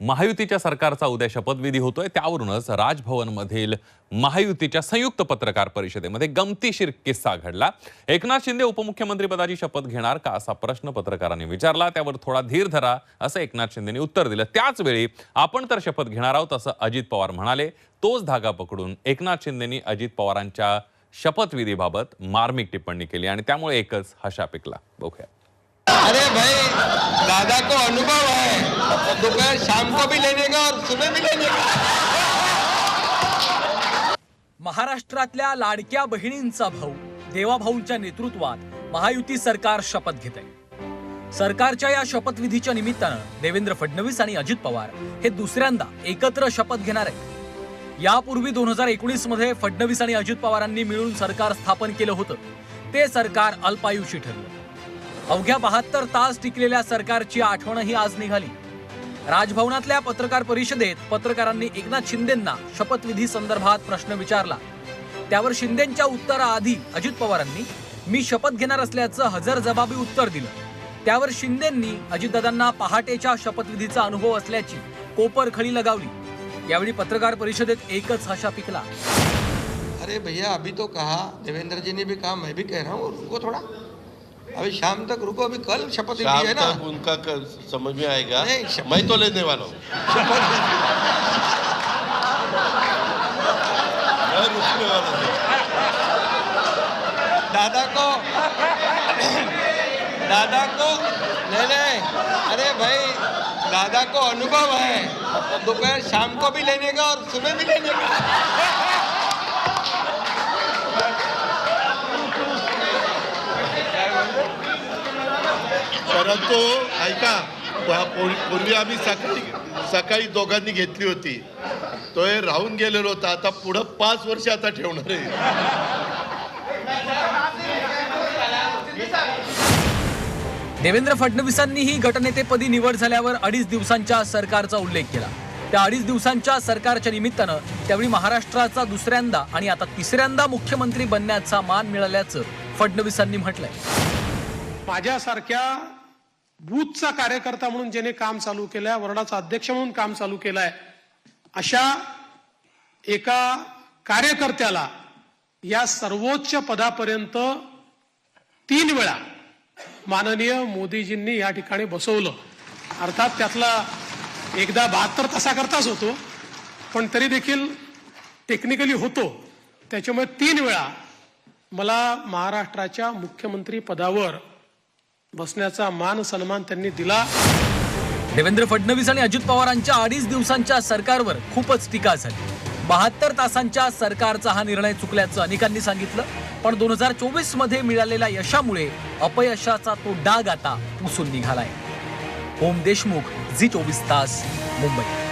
महायुतीच्या सरकारचा उद्या शपथविधी होतोय, त्यावरूनच राजभवनमधील महायुतीच्या संयुक्त पत्रकार परिषदेमध्ये गमतीशीर किस्सा घडला। एकनाथ शिंदे उपमुख्यमंत्रीपदाची शपथ घेणार का असा प्रश्न पत्रकारांनी विचारला, त्यावर थोडा धीर धरा असं एकनाथ शिंदेंनी उत्तर दिलं। त्याच वेळी आपण तर शपथ घेणार आहोत असं अजित पवार म्हणाले। तोच धागा पकडून एकनाथ शिंदेंनी अजित पवारांच्या शपथविधीबाबत मार्मिक टिप्पणी केली आणि त्यामुळे एकच हशा पिकला। बघूया। अरे भाई, दादा को अनुभव है, दोपहर शाम को भी लेने का और सुबह भी लेने का। महाराष्ट्रातल्या लाडक्या बहिणींचा भाऊ देवाभाऊंच्या नेतृत्वात महायुती सरकार शपथ घेत आहे। सरकारच्या या शपथविधीच्या निमित्तानं देवेंद्र फडणवीस आणि अजित पवार हे दुसऱ्यांदा एकत्र शपथ घेणार आहेत। यापूर्वी 2019 मध्ये फडणवीस आणि अजित पवारांनी मिळून सरकार स्थापन केलं होतं। ते सरकार अल्पायुषी ठरलं। अवघ्या 72 तास टिकलेल्या सरकारची आठवणही आज निघाली। राजभवनातल्या पत्रकार परिषदेत पत्रकारांनी एकनाथ शिंदेंना शपथविधी संदर्भात प्रश्न विचारला। त्यावर शिंदेंच्या उत्तराआधी अजित पवारांनी मी शपथ घेणार असल्याचं हजरजबाबी उत्तर दिलं। त्यावर शिंदेंनी अजितदादांना पहाटेच्या शपथविधीचा अनुभव असल्याची कोपरखळी लगावली। यावेळी पत्रकार परिषदेत एकच हशा पिकला। अरे भैया, अभी तो कहा, देवेंद्र जी ने भी कहा, मैं भी कह रहा हूँ, रुको थोड़ा, अभी शाम तक रुको। अभी कल शपथ है ना, उनका समझ में आएगा। मैं तो लेने वाला हूँ शपथ, मैं रुकने वाला हूँ। दादा को नहीं, अरे भाई, दादा को अनुभव है, दोपहर शाम को भी लेने का और सुबह भी लेने का। परंतु ऐका, पूर्वी आम्ही सकाळी दोघांनी घेतली होती, तो हे राहून गेलेलो होता। आता पुढे 5 वर्ष आता ठेवणार आहे। देवेंद्र फडणवीसांनीही गटनेतेपदी निवड झाल्यावर 2.5 दिवसांच्या सरकारचा उल्लेख केला। त्या 2.5 दिवसांच्या सरकारच्या निमित्तानं त्यावेळी महाराष्ट्राचा दुसऱ्यांदा आणि आता तिसऱ्यांदा मुख्यमंत्री बनण्याचा मान मिळाल्याचं फडणवीसांनी म्हटलंय। माझ्यासारख्या बूथचा कार्यकर्ता म्हणून ज्याने काम चालू केलंय, वरडाचा अध्यक्ष म्हणून काम चालू केलंय, अशा एका कार्यकर्त्याला या सर्वोच्च पदापर्यंत 3 वेळा माननीय मोदीजींनी या ठिकाणी बसवलं। अर्थात त्यातला एकदा 72 तासाकरताच होतो, पण तरी देखील टेक्निकली होतो। त्याच्यामुळे 3 वेळा मला महाराष्ट्राच्या मुख्यमंत्री पदावर बसण्याचा मान सन्मान त्यांनी दिला। देवेंद्र फडणवीस आणि अजित पवारांच्या 2.5 दिवसांच्या सरकारवर खूपच टीका झाली। 72 तासांच्या सरकारचा हा निर्णय चुकल्याचं अनेकांनी सांगितलं, पण 2024 मध्ये मिळालेल्या यशामुळे अपयशाचा तो डाग आता पुसून निघालाय। ओम देशमुख, झी 24 तास, मुंबई।